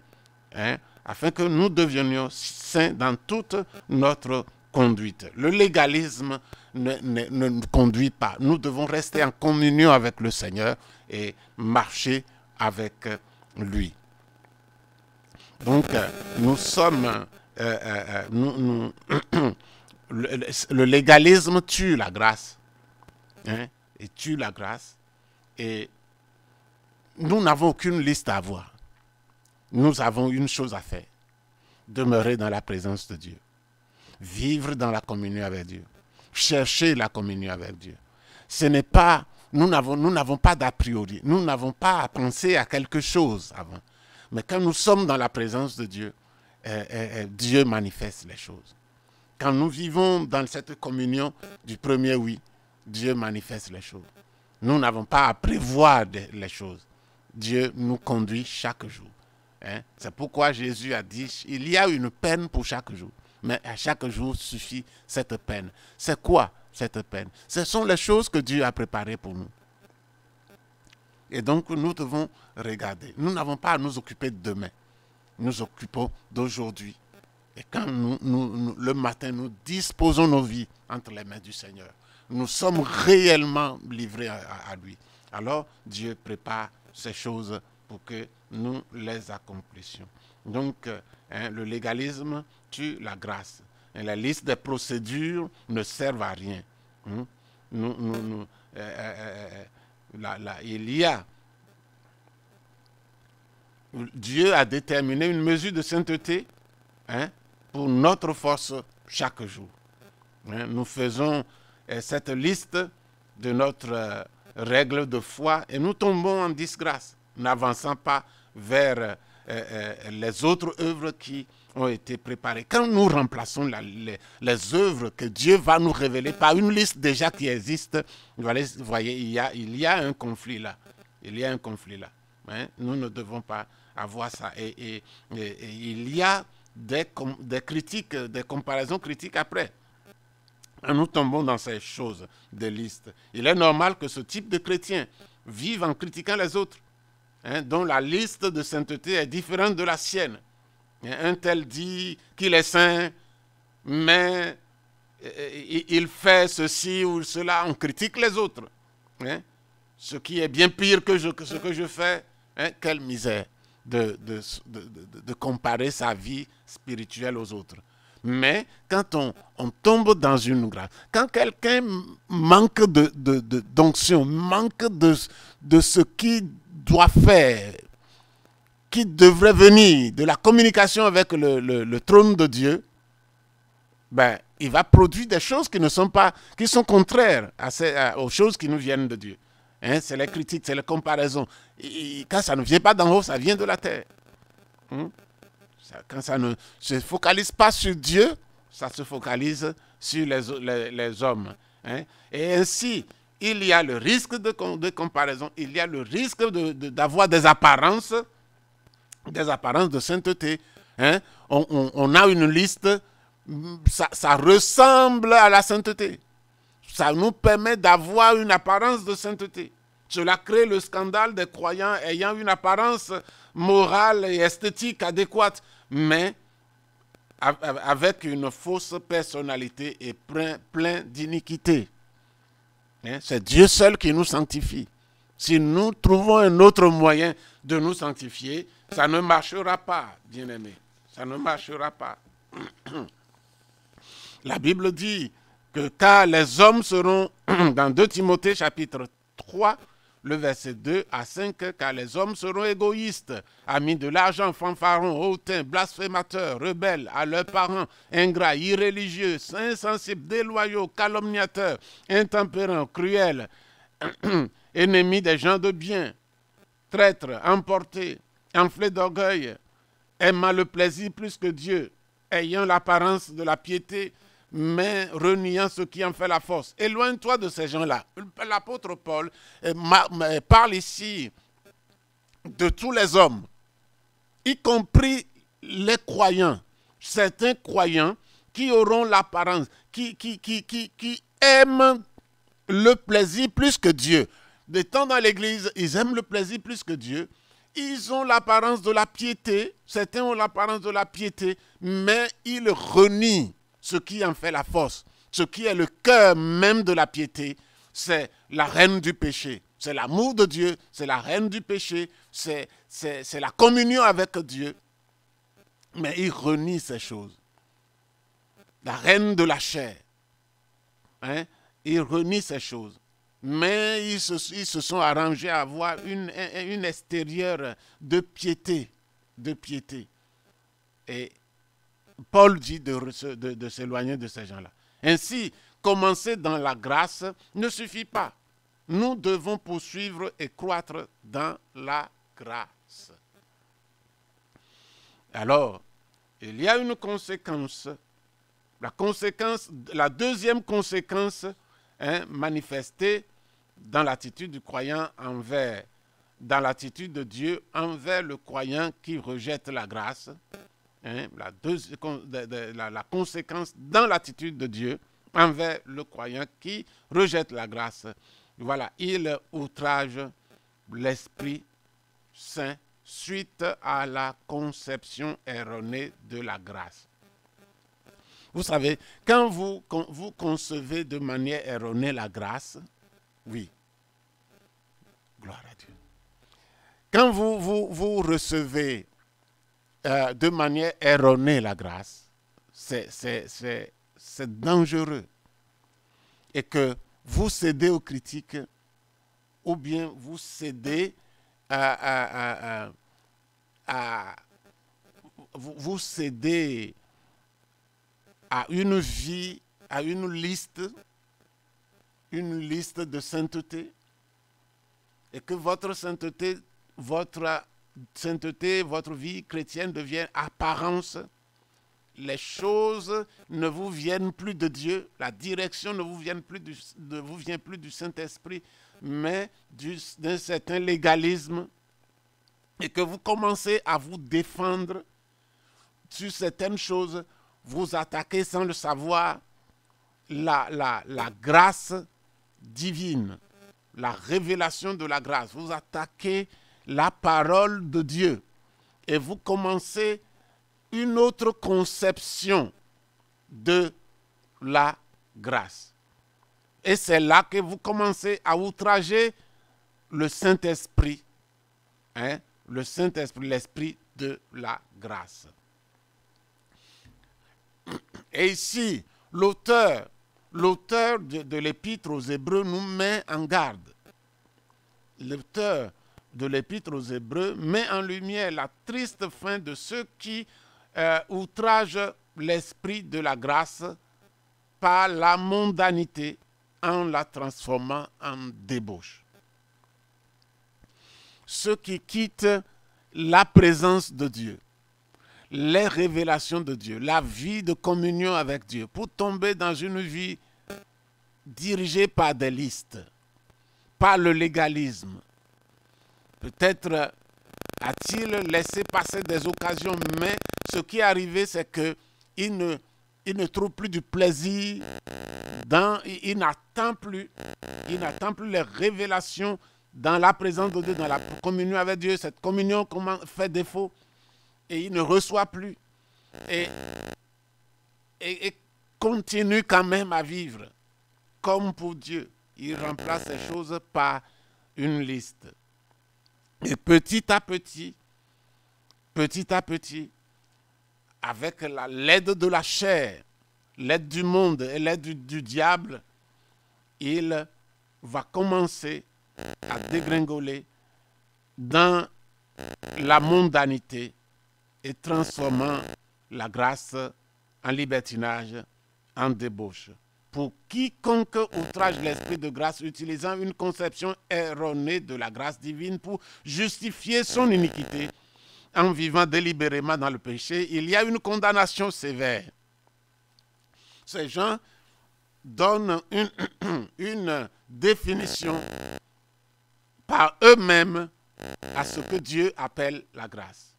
hein, afin que nous devenions saints dans toute notre conduite. Le légalisme ne nous conduit pas. Nous devons rester en communion avec le Seigneur et marcher avec lui. Donc, nous sommes... le légalisme tue la grâce, hein, et tue la grâce. Et nous n'avons aucune liste à avoir. Nous avons une chose à faire: demeurer dans la présence de Dieu, vivre dans la communion avec Dieu, chercher la communion avec Dieu. Ce n'est pas, nous n'avons pas d'a priori, nous n'avons pas à penser à quelque chose avant. Mais quand nous sommes dans la présence de Dieu, Dieu manifeste les choses. Quand nous vivons dans cette communion du premier oui, Dieu manifeste les choses. Nous n'avons pas à prévoir les choses. Dieu nous conduit chaque jour. Hein? C'est pourquoi Jésus a dit, il y a une peine pour chaque jour. Mais à chaque jour suffit cette peine. C'est quoi cette peine? Ce sont les choses que Dieu a préparées pour nous. Et donc nous devons regarder. Nous n'avons pas à nous occuper de demain. Nous occupons d'aujourd'hui. Et quand le matin, nous disposons nos vies entre les mains du Seigneur, nous sommes réellement livrés à lui. Alors, Dieu prépare ces choses pour que nous les accomplissions. Donc, le légalisme tue la grâce. Et la liste des procédures ne servent à rien. Dieu a déterminé une mesure de sainteté, hein, pour notre force chaque jour. Hein, nous faisons cette liste de notre règle de foi et nous tombons en disgrâce, n'avançant pas vers les autres œuvres qui ont été préparées. Quand nous remplaçons les œuvres que Dieu va nous révéler par une liste déjà qui existe, vous voyez, il y a un conflit là. Il y a un conflit là. Hein? Nous ne devons pas avoir ça. Et il y a des critiques, des comparaisons critiques après. Nous tombons dans ces choses de liste. Il est normal que ce type de chrétiens vive en critiquant les autres, hein, dont la liste de sainteté est différente de la sienne. Un tel dit qu'il est saint, mais il fait ceci ou cela, on critique les autres. Hein. Ce qui est bien pire que ce que je fais, hein, quelle misère de comparer sa vie spirituelle aux autres. Mais quand on tombe dans une grâce, quand quelqu'un manque d'onction, manque de ce qu'il doit faire, qui devrait venir de la communication avec le trône de Dieu, ben, il va produire des choses qui sont contraires aux choses qui nous viennent de Dieu. Hein, c'est les critiques, c'est les comparaisons. Et quand ça ne vient pas d'en haut, ça vient de la terre. Quand ça ne se focalise pas sur Dieu, ça se focalise sur les hommes. Hein. Et ainsi, il y a le risque de comparaison, il y a le risque d'avoir des apparences de sainteté. Hein. On a une liste, ça ressemble à la sainteté. Ça nous permet d'avoir une apparence de sainteté. Cela crée le scandale des croyants ayant une apparence morale et esthétique adéquate, mais avec une fausse personnalité et plein d'iniquité. Hein? C'est Dieu seul qui nous sanctifie. Si nous trouvons un autre moyen de nous sanctifier, ça ne marchera pas, bien-aimés. Ça ne marchera pas. La Bible dit que car les hommes seront, dans 2 Timothée chapitre 3, le verset 2 à 5, car les hommes seront égoïstes, amis de l'argent, fanfarons, hautains, blasphémateurs, rebelles à leurs parents, ingrats, irréligieux, insensibles, déloyaux, calomniateurs, intempérants, cruels, ennemis des gens de bien, traîtres, emportés, enflés d'orgueil, aimant le plaisir plus que Dieu, ayant l'apparence de la piété, mais reniant ce qui en fait la force. Éloigne-toi de ces gens-là. L'apôtre Paul parle ici de tous les hommes, y compris les croyants, certains croyants qui auront l'apparence, qui aiment le plaisir plus que Dieu. Des temps dans l'église, ils aiment le plaisir plus que Dieu. Ils ont l'apparence de la piété, certains ont l'apparence de la piété, mais ils renient ce qui en fait la force. Ce qui est le cœur même de la piété, c'est la reine du péché. C'est l'amour de Dieu, c'est la reine du péché, c'est la communion avec Dieu. Mais ils renient ces choses. La reine de la chair. Hein? Ils renient ces choses. Mais ils se sont arrangés à avoir une extérieure de piété. De piété. Et Paul dit de s'éloigner de ces gens-là. Ainsi, commencer dans la grâce ne suffit pas. Nous devons poursuivre et croître dans la grâce. Alors, il y a une conséquence. La deuxième conséquence manifestée dans l'attitude du croyant dans l'attitude de Dieu envers le croyant qui rejette la grâce. La conséquence dans l'attitude de Dieu envers le croyant qui rejette la grâce. Voilà, il outrage l'Esprit Saint suite à la conception erronée de la grâce. Vous savez, quand vous concevez de manière erronée la grâce, oui, gloire à Dieu. Quand vous recevez de manière erronée la grâce, c'est dangereux. Et que vous cédez aux critiques ou bien vous cédez vous cédez à une vie, à une liste de sainteté, et que votre sainteté, votre vie chrétienne devient apparence. Les choses ne vous viennent plus de Dieu, la direction ne vous vient plus du Saint-Esprit, mais d'un certain légalisme, et que vous commencez à vous défendre sur certaines choses, vous attaquez sans le savoir la grâce divine, la révélation de la grâce. Vous attaquez la parole de Dieu et vous commencez une autre conception de la grâce. Et c'est là que vous commencez à outrager le Saint-Esprit, le Saint-Esprit, l'Esprit de la grâce. Et ici, l'auteur de l'Épître aux Hébreux nous met en garde. L'auteur de l'Épître aux Hébreux met en lumière la triste fin de ceux qui outragent l'esprit de la grâce par la mondanité en la transformant en débauche. Ceux qui quittent la présence de Dieu, les révélations de Dieu, la vie de communion avec Dieu, pour tomber dans une vie dirigée par des listes, par le légalisme. Peut-être a-t-il laissé passer des occasions, mais ce qui est arrivé, c'est qu'il ne trouve plus du plaisir, il n'attend plus les révélations dans la présence de Dieu, dans la communion avec Dieu. Cette communion fait défaut et il ne reçoit plus et continue quand même à vivre comme pour Dieu. Il remplace ces choses par une liste. Et petit à petit, avec l'aide de la chair, l'aide du monde et l'aide du diable, il va commencer à dégringoler dans la mondanité et transformant la grâce en libertinage, en débauche. Pour quiconque outrage l'esprit de grâce utilisant une conception erronée de la grâce divine pour justifier son iniquité, en vivant délibérément dans le péché, il y a une condamnation sévère. Ces gens donnent une définition par eux-mêmes à ce que Dieu appelle la grâce.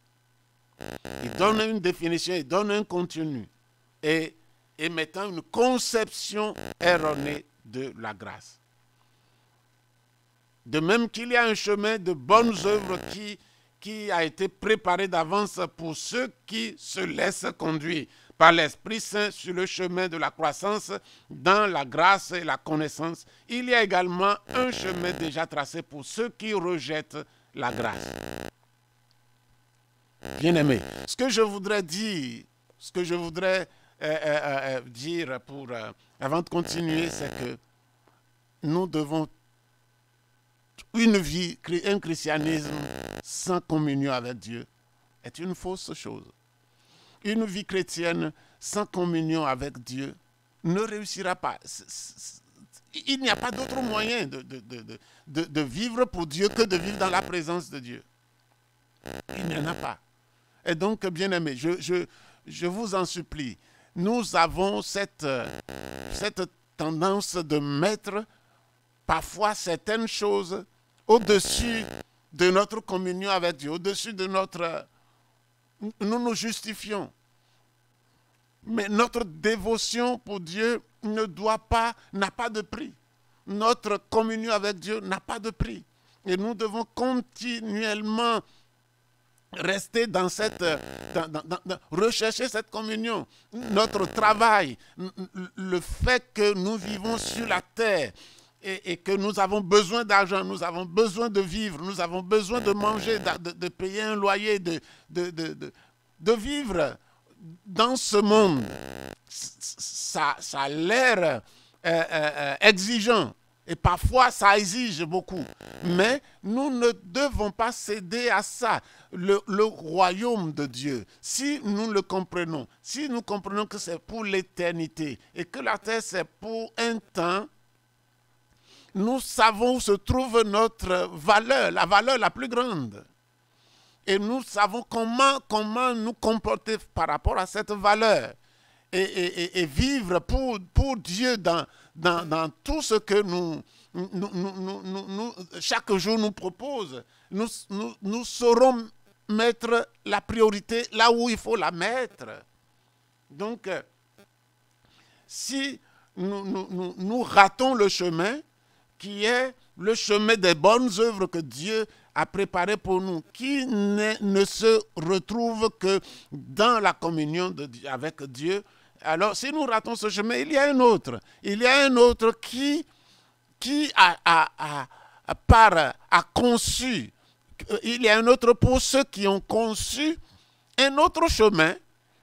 Ils donnent une définition, ils donnent un contenu et émettant une conception erronée de la grâce. De même qu'il y a un chemin de bonnes œuvres qui a été préparé d'avance pour ceux qui se laissent conduire par l'Esprit Saint sur le chemin de la croissance dans la grâce et la connaissance. Il y a également un chemin déjà tracé pour ceux qui rejettent la grâce. Bien-aimés, ce que je voudrais dire, avant de continuer, c'est que nous devons un christianisme sans communion avec Dieu est une fausse chose. Une vie chrétienne sans communion avec Dieu ne réussira pas. Il n'y a pas d'autre moyen de vivre pour Dieu que de vivre dans la présence de Dieu. Il n'y en a pas. Et donc, bien-aimés, je vous en supplie, nous avons cette tendance de mettre parfois certaines choses au-dessus de notre communion avec Dieu, au-dessus de notre... Nous nous justifions. Mais notre dévotion pour Dieu n'a pas de prix. Notre communion avec Dieu n'a pas de prix. Et nous devons continuellement rester dans rechercher cette communion. Notre travail, le fait que nous vivons sur la terre, et que nous avons besoin d'argent, nous avons besoin de vivre, nous avons besoin de manger, de payer un loyer, de vivre dans ce monde. Ça a l'air exigeant et parfois ça exige beaucoup. Mais nous ne devons pas céder à ça. Le royaume de Dieu, si nous le comprenons, si nous comprenons que c'est pour l'éternité et que la terre c'est pour un temps, nous savons où se trouve notre valeur, la valeur la plus grande. Et nous savons comment nous comporter par rapport à cette valeur. Et vivre pour Dieu dans tout ce que chaque jour nous propose. Nous saurons mettre la priorité là où il faut la mettre. Donc, si nous ratons le chemin, qui est le chemin des bonnes œuvres que Dieu a préparé pour nous, qui ne se retrouve que dans la communion avec Dieu. Alors, si nous ratons ce chemin, il y a un autre. Il y a un autre qui a conçu. Il y a un autre pour ceux qui ont conçu un autre chemin,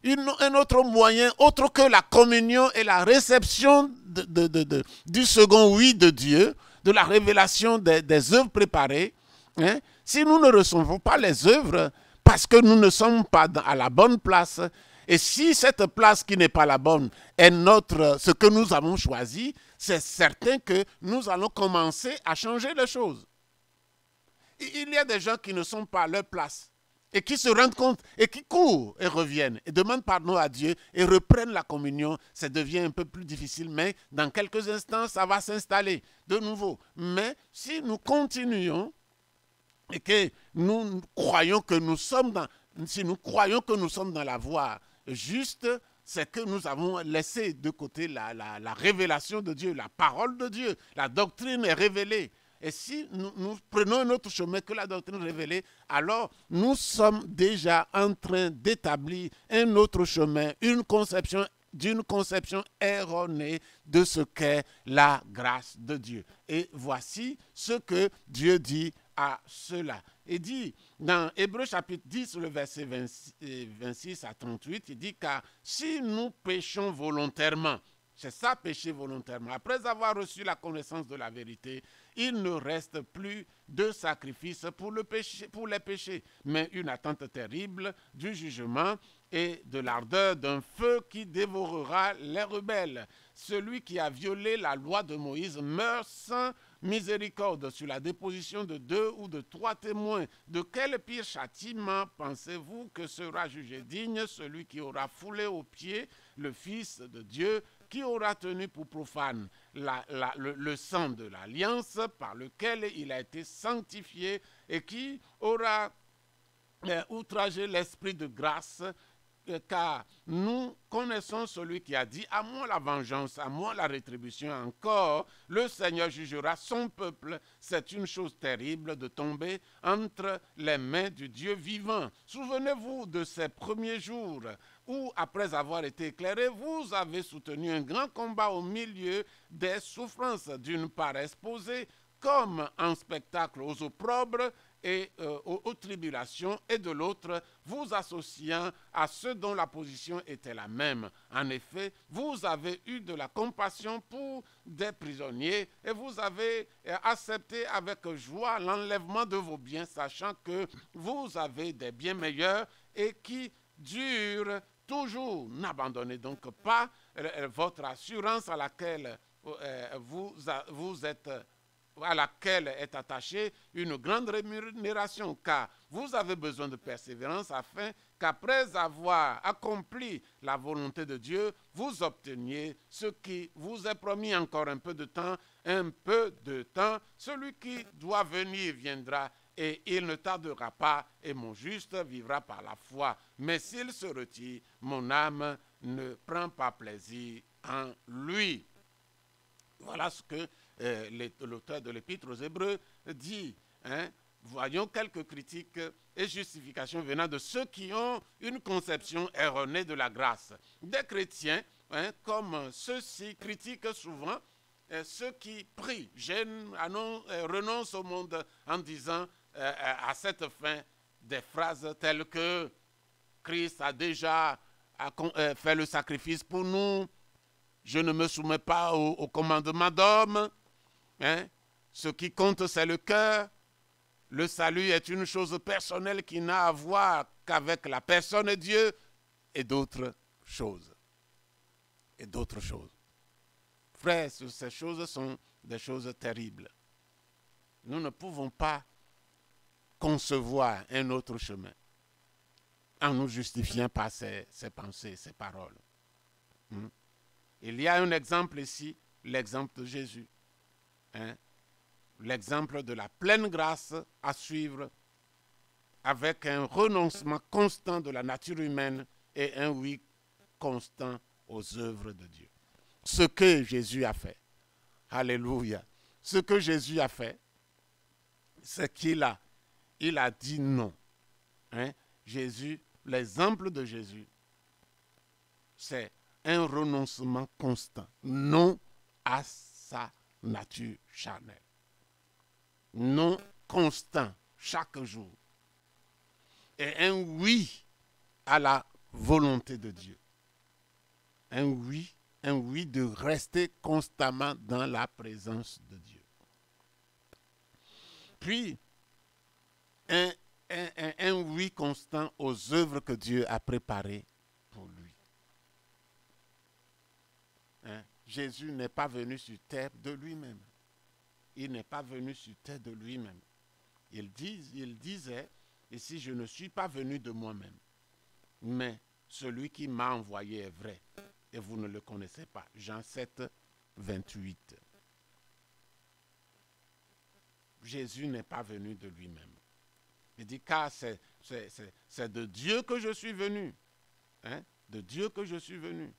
un autre moyen, autre que la communion et la réception du second oui de Dieu, de la révélation des œuvres préparées. Hein? Si nous ne recevons pas les œuvres, parce que nous ne sommes pas à la bonne place, et si cette place qui n'est pas la bonne est ce que nous avons choisi, c'est certain que nous allons commencer à changer les choses. Il y a des gens qui ne sont pas à leur place et qui se rendent compte et qui courent et reviennent et demandent pardon à Dieu et reprennent la communion. Ça devient un peu plus difficile, mais dans quelques instants, ça va s'installer de nouveau. Mais si nous continuons et que nous croyons que nous sommes dans la voie juste, c'est que nous avons laissé de côté la révélation de Dieu, la parole de Dieu. La doctrine est révélée. Et si nous prenons un autre chemin que la doctrine révélée, alors nous sommes déjà en train d'établir un autre chemin, d'une conception erronée de ce qu'est la grâce de Dieu. Et voici ce que Dieu dit à cela. Il dit dans Hébreux chapitre 10, le verset 26 à 38, il dit « Car si nous péchons volontairement, c'est ça, pécher volontairement. Après avoir reçu la connaissance de la vérité, il ne reste plus de sacrifice pour les péchés, mais une attente terrible du jugement et de l'ardeur d'un feu qui dévorera les rebelles. Celui qui a violé la loi de Moïse meurt sans miséricorde sur la déposition de 2 ou de 3 témoins, de quel pire châtiment pensez-vous que sera jugé digne celui qui aura foulé aux pieds le Fils de Dieu, qui aura tenu pour profane le sang de l'alliance par lequel il a été sanctifié et qui aura outragé l'esprit de grâce, car nous connaissons celui qui a dit « À moi la vengeance, à moi la rétribution. Encore, le Seigneur jugera son peuple. C'est une chose terrible de tomber entre les mains du Dieu vivant. » Souvenez-vous de ces premiers jours où, après avoir été éclairés, vous avez soutenu un grand combat au milieu des souffrances, d'une part exposées comme un spectacle aux opprobres et aux tribulations, et de l'autre, vous associant à ceux dont la position était la même. En effet, vous avez eu de la compassion pour des prisonniers et vous avez accepté avec joie l'enlèvement de vos biens, sachant que vous avez des biens meilleurs et qui durent toujours. N'abandonnez donc pas votre assurance à laquelle à laquelle est attachée une grande rémunération, car vous avez besoin de persévérance afin qu'après avoir accompli la volonté de Dieu, vous obteniez ce qui vous est promis. Encore un peu de temps, celui qui doit venir viendra et il ne tardera pas, et mon juste vivra par la foi. Mais s'il se retire, mon âme ne prend pas plaisir en lui. Voilà ce que l'auteur de l'Épître aux Hébreux dit. Voyons quelques critiques et justifications venant de ceux qui ont une conception erronée de la grâce. Des chrétiens, comme ceux-ci, critiquent souvent ceux qui prient, gênent, renoncent au monde en disant à cette fin des phrases telles que Christ a déjà fait le sacrifice pour nous, je ne me soumets pas au commandement d'homme. Ce qui compte, c'est le cœur. Le salut est une chose personnelle qui n'a à voir qu'avec la personne de Dieu et d'autres choses. Et d'autres choses. Frères, ces choses sont des choses terribles. Nous ne pouvons pas concevoir un autre chemin en nous justifiant par ces pensées, ces paroles. Il y a un exemple ici, l'exemple de Jésus. L'exemple de la pleine grâce à suivre avec un renoncement constant de la nature humaine et un oui constant aux œuvres de Dieu. Ce que Jésus a fait, alléluia, ce que Jésus a fait, c'est qu'il a dit non. Jésus, l'exemple de Jésus, c'est un renoncement constant, non à sa nature charnelle. Non constant, chaque jour. Et un oui à la volonté de Dieu. Un oui de rester constamment dans la présence de Dieu. Puis, un oui constant aux œuvres que Dieu a préparées pour lui. Jésus n'est pas venu sur terre de lui-même. Il n'est pas venu sur terre de lui-même. Il disait, ici, je ne suis pas venu de moi-même, mais celui qui m'a envoyé est vrai, et vous ne le connaissez pas. Jean 7, 28. Jésus n'est pas venu de lui-même. Il dit, car c'est de Dieu que je suis venu. De Dieu que je suis venu.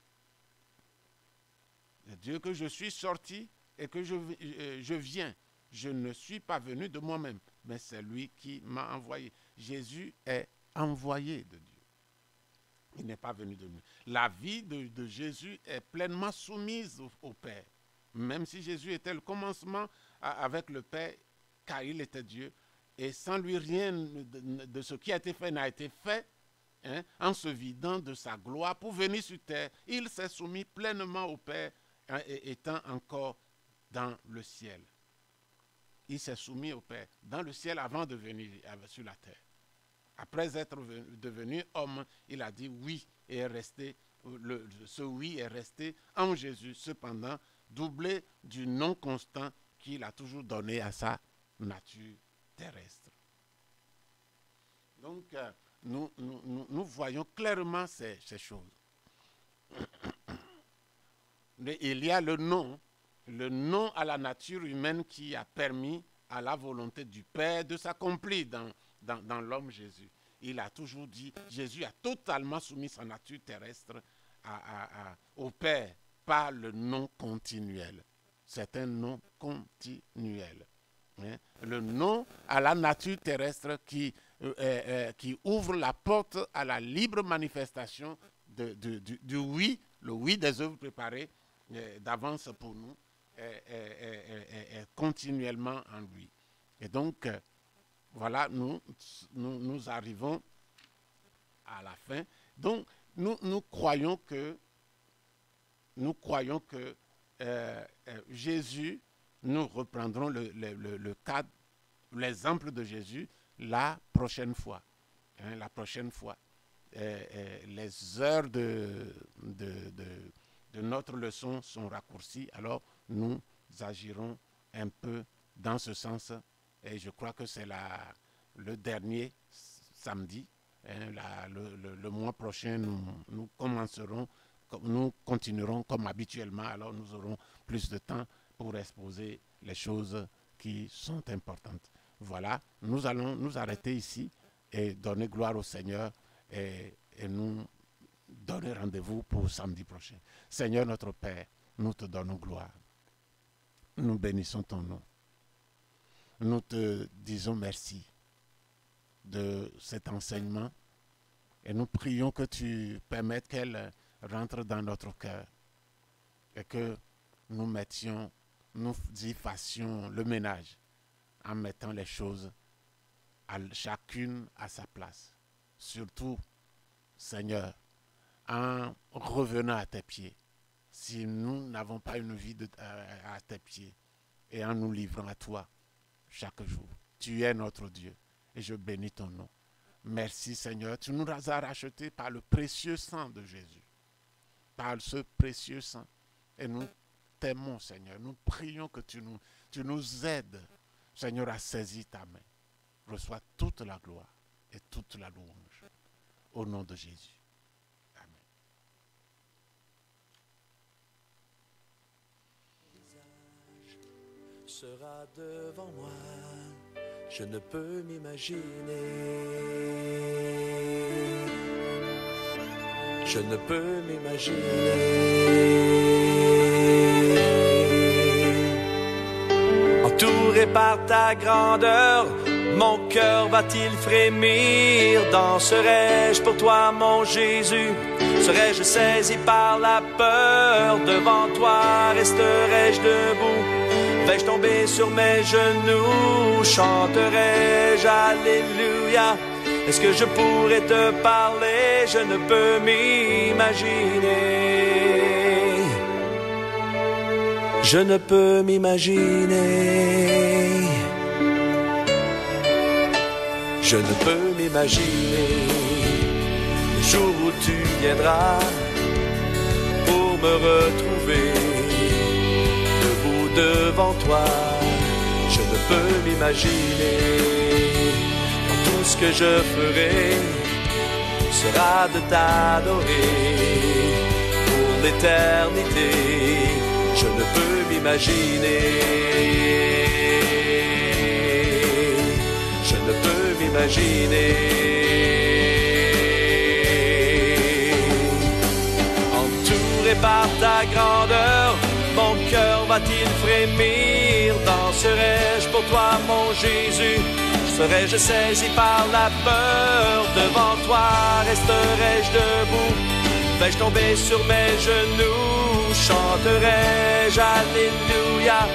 De Dieu que je suis sorti et que je viens. Je ne suis pas venu de moi-même, mais c'est lui qui m'a envoyé. Jésus est envoyé de Dieu. Il n'est pas venu de lui. La vie de Jésus est pleinement soumise au Père. Même si Jésus était le commencement avec le Père, car il était Dieu, et sans lui rien de ce qui a été fait n'a été fait, en se vidant de sa gloire pour venir sur terre, il s'est soumis pleinement au Père, étant encore dans le ciel. Il s'est soumis au Père dans le ciel avant de venir sur la terre. Après être devenu homme, il a dit oui et est resté, ce oui est resté en Jésus, cependant doublé du non constant qu'il a toujours donné à sa nature terrestre. Donc, nous voyons clairement ces choses. Mais il y a le nom à la nature humaine qui a permis à la volonté du Père de s'accomplir dans l'homme Jésus. Il a toujours dit, Jésus a totalement soumis sa nature terrestre au Père par le nom continuel. C'est un nom continuel. Hein? Le nom à la nature terrestre qui ouvre la porte à la libre manifestation du oui, le oui des œuvres préparées d'avance pour nous, est continuellement en lui. Et donc, voilà, nous arrivons à la fin. Donc, nous croyons que Jésus, nous reprendrons le cadre, l'exemple de Jésus la prochaine fois. Hein, la prochaine fois. Les heures de notre leçon sont raccourcies, alors nous agirons un peu dans ce sens. Et je crois que c'est le dernier samedi. Hein, le mois prochain, nous continuerons comme habituellement, alors nous aurons plus de temps pour exposer les choses qui sont importantes. Voilà, nous allons nous arrêter ici et donner gloire au Seigneur et nous donner rendez-vous pour samedi prochain. Seigneur notre Père, nous te donnons gloire. Nous bénissons ton nom. Nous te disons merci de cet enseignement et nous prions que tu permettes qu'elle rentre dans notre cœur et que nous y fassions le ménage en mettant les choses chacune à sa place. Surtout, Seigneur, en revenant à tes pieds, si nous n'avons pas une vie à tes pieds, et en nous livrant à toi chaque jour. Tu es notre Dieu, et je bénis ton nom. Merci Seigneur, tu nous as rachetés par le précieux sang de Jésus, par ce précieux sang, et nous t'aimons Seigneur, nous prions que tu nous aides, Seigneur, à saisir ta main. Reçois toute la gloire et toute la louange, au nom de Jésus. Sera devant moi, je ne peux m'imaginer, je ne peux m'imaginer. Entouré par ta grandeur, mon cœur va-t-il frémir? Danserai-je pour toi, mon Jésus? Serai-je saisi par la peur? Devant toi resterai-je debout? Vais-je tomber sur mes genoux? Chanterai-je Alléluia? Est-ce que je pourrais te parler? Je ne peux m'imaginer. Je ne peux m'imaginer. Je ne peux m'imaginer le jour où tu viendras pour me retrouver debout devant toi. Je ne peux m'imaginer quand tout ce que je ferai sera de t'adorer pour l'éternité. Je ne peux m'imaginer. Je ne peux m'imaginer. Entouré par ta grandeur, mon cœur va-t-il frémir? Danserai-je pour toi, mon Jésus? Serai-je saisi par la peur? Devant toi resterai-je debout? Vais-je tomber sur mes genoux? Chanterai-je Alléluia?